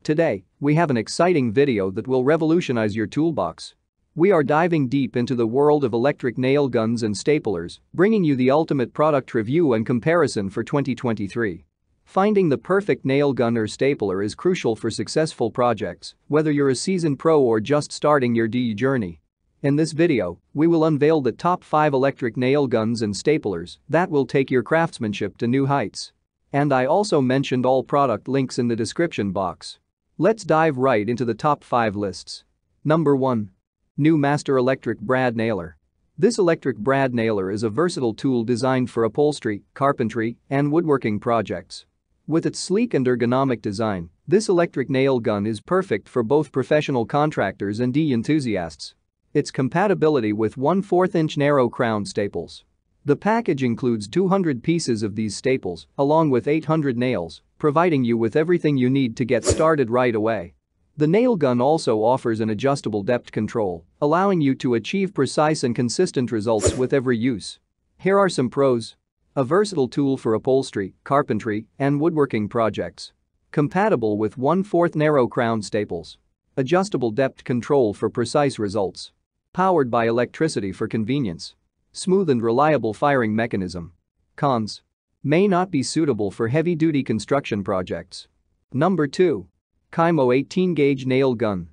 Today, we have an exciting video that will revolutionize your toolbox. We are diving deep into the world of electric nail guns and staplers, bringing you the ultimate product review and comparison for 2023. Finding the perfect nail gun or stapler is crucial for successful projects, whether you're a seasoned pro or just starting your DE journey. In this video, we will unveil the top 5 electric nail guns and staplers that will take your craftsmanship to new heights. And I also mentioned all product links in the description box. Let's dive right into the top 5 lists. Number 1. New Master Electric Brad Nailer. This electric brad nailer is a versatile tool designed for upholstery, carpentry, and woodworking projects. With its sleek and ergonomic design, this electric nail gun is perfect for both professional contractors and DE enthusiasts. Its compatibility with 1/4-inch narrow crown staples. The package includes 200 pieces of these staples, along with 800 nails, providing you with everything you need to get started right away. The nail gun also offers an adjustable depth control, allowing you to achieve precise and consistent results with every use. Here are some pros. A versatile tool for upholstery, carpentry, and woodworking projects. Compatible with 1/4 narrow crown staples. Adjustable depth control for precise results. Powered by electricity for convenience. Smooth and reliable firing mechanism. Cons. May not be suitable for heavy-duty construction projects. Number 2. KYMO 18-gauge nail gun.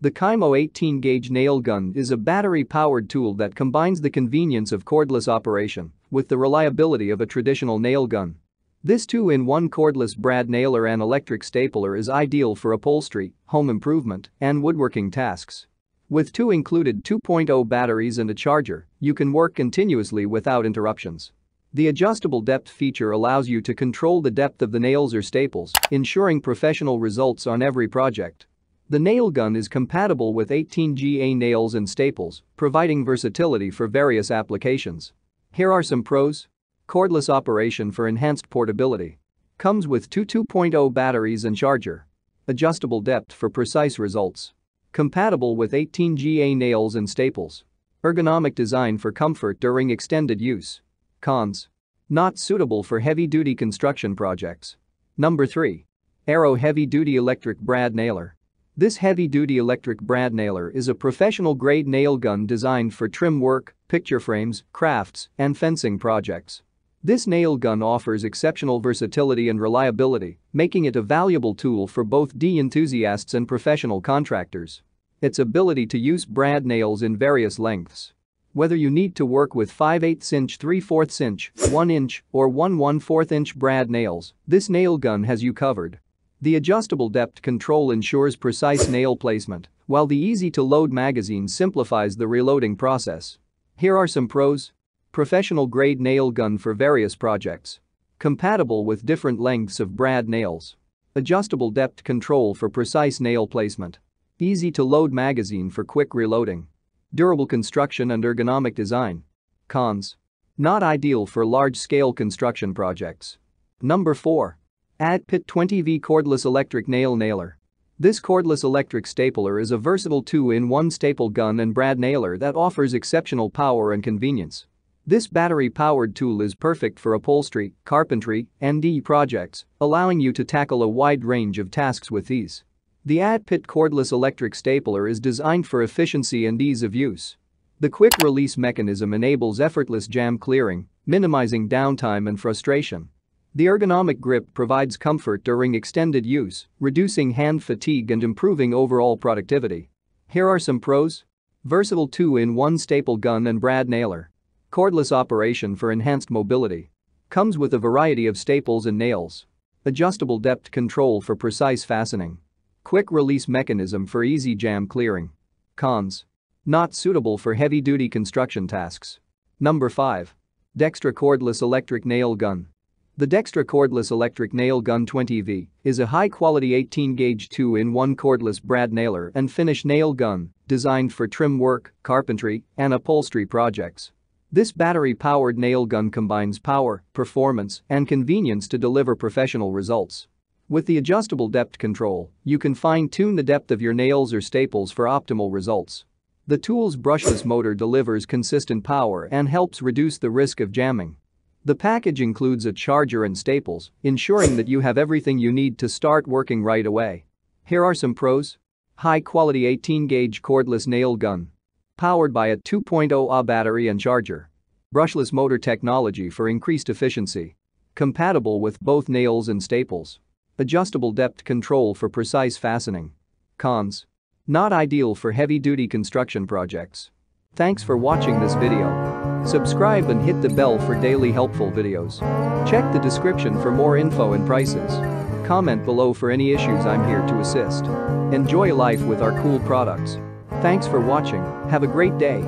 The KYMO 18-gauge nail gun is a battery-powered tool that combines the convenience of cordless operation with the reliability of a traditional nail gun. This 2-in-1 cordless brad nailer and electric stapler is ideal for upholstery, home improvement, and woodworking tasks. With 2 included 2.0 batteries and a charger, you can work continuously without interruptions. The adjustable depth feature allows you to control the depth of the nails or staples, ensuring professional results on every project. The nail gun is compatible with 18GA nails and staples, providing versatility for various applications. Here are some pros. Cordless operation for enhanced portability. Comes with 2 2.0 batteries and charger. Adjustable depth for precise results. Compatible with 18GA nails and staples. Ergonomic design for comfort during extended use. Cons. Not suitable for heavy-duty construction projects. Number 3. Aero HeavyDuty Electric Brad Nailer. This heavy-duty electric brad nailer is a professional-grade nail gun designed for trim work, picture frames, crafts, and fencing projects. This nail gun offers exceptional versatility and reliability, making it a valuable tool for both DE enthusiasts and professional contractors. Its ability to use brad nails in various lengths. Whether you need to work with 5/8-inch, 3/4-inch, 1-inch, or 1/4-inch brad nails, this nail gun has you covered. The adjustable depth control ensures precise nail placement, while the easy-to-load magazine simplifies the reloading process. Here are some pros. Professional-grade nail gun for various projects. Compatible with different lengths of brad nails. Adjustable depth control for precise nail placement. Easy-to-load magazine for quick reloading. Durable construction and ergonomic design. Cons. Not ideal for large-scale construction projects. Number 4. Addpit 20V Cordless Electric Nail Nailer. This cordless electric stapler is a versatile 2-in-1 staple gun and brad nailer that offers exceptional power and convenience. This battery-powered tool is perfect for upholstery, carpentry, and DE projects, allowing you to tackle a wide range of tasks with ease. The Addpit cordless electric stapler is designed for efficiency and ease of use. The quick-release mechanism enables effortless jam clearing, minimizing downtime and frustration. The ergonomic grip provides comfort during extended use, reducing hand fatigue and improving overall productivity. Here are some pros. Versatile 2-in-1 staple gun and brad nailer. Cordless operation for enhanced mobility. Comes with a variety of staples and nails. Adjustable depth control for precise fastening. Quick release mechanism for easy jam clearing. Cons. Not suitable for heavy-duty construction tasks. Number 5. Dextra Cordless Electric Nail Gun. The Dextra Cordless Electric Nail Gun 20V is a high-quality 18-gauge 2-in-1 cordless brad nailer and finish nail gun designed for trim work, carpentry, and upholstery projects. This battery-powered nail gun combines power, performance, and convenience to deliver professional results. With the adjustable depth control, you can fine-tune the depth of your nails or staples for optimal results. The tool's brushless motor delivers consistent power and helps reduce the risk of jamming. The package includes a charger and staples, ensuring that you have everything you need to start working right away. Here are some pros. High-quality 18-gauge cordless nail gun. Powered by a 2.0 Ah battery and charger. Brushless motor technology for increased efficiency. Compatible with both nails and staples. Adjustable depth control for precise fastening. Cons. Not ideal for heavy-duty construction projects. Thanks for watching this video. Subscribe and hit the bell for daily helpful videos. Check the description for more info and prices. Comment below for any issues. I'm here to assist. Enjoy life with our cool products. Thanks for watching. Have a great day.